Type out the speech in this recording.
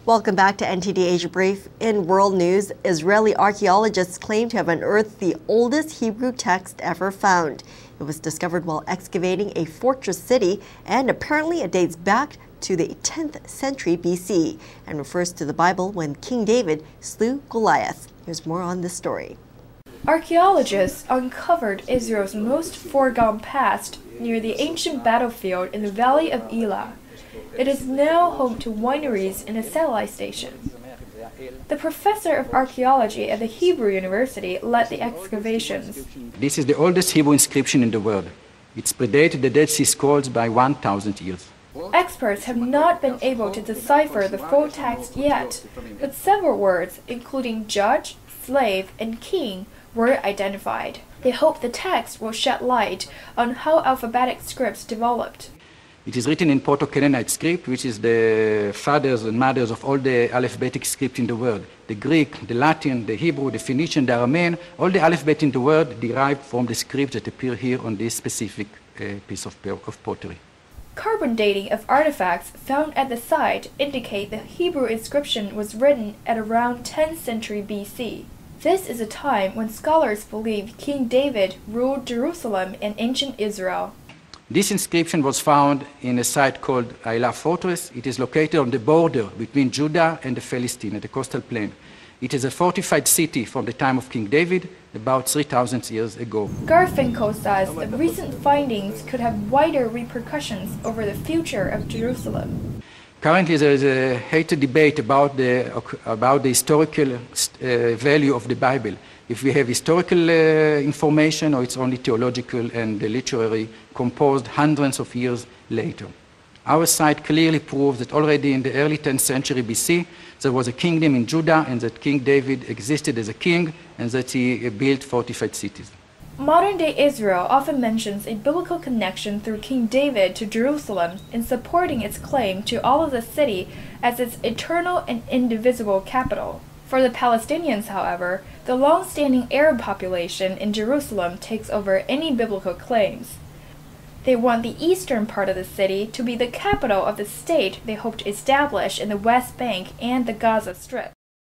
Welcome back to NTD Asia Brief. In world news, Israeli archaeologists claim to have unearthed the oldest Hebrew text ever found. It was discovered while excavating a fortress city, and apparently it dates back to the 10th century BC and refers to the Bible when King David slew Goliath. Here's more on this story. Archaeologists uncovered Israel's most foregone past near the ancient battlefield in the valley of Elah. It is now home to wineries and a satellite station. The professor of archaeology at the Hebrew University led the excavations. This is the oldest Hebrew inscription in the world. It's predated the Dead Sea Scrolls by 1,000 years. Experts have not been able to decipher the full text yet, but several words, including judge, slave, and king, were identified. They hope the text will shed light on how alphabetic scripts developed. It is written in Proto-Canaanite script, which is the fathers and mothers of all the alphabetic script in the world. The Greek, the Latin, the Hebrew, the Phoenician, the Aramean, all the alphabet in the world derived from the scripts that appear here on this specific piece of pottery. Carbon dating of artifacts found at the site indicate the Hebrew inscription was written at around 10th century BC. This is a time when scholars believe King David ruled Jerusalem and ancient Israel. This inscription was found in a site called Elah Fortress. It is located on the border between Judah and the Philistine at the coastal plain. It is a fortified city from the time of King David, about 3,000 years ago. Garfinkel says the recent findings could have wider repercussions over the future of Jerusalem. Currently, there is a heated debate about the historical value of the Bible. If we have historical information or it's only theological and literary, composed hundreds of years later. Our site clearly proves that already in the early 10th century BC, there was a kingdom in Judah and that King David existed as a king and that he built fortified cities. Modern-day Israel often mentions a biblical connection through King David to Jerusalem in supporting its claim to all of the city as its eternal and indivisible capital. For the Palestinians, however, the long-standing Arab population in Jerusalem takes over any biblical claims. They want the eastern part of the city to be the capital of the state they hope to establish in the West Bank and the Gaza Strip.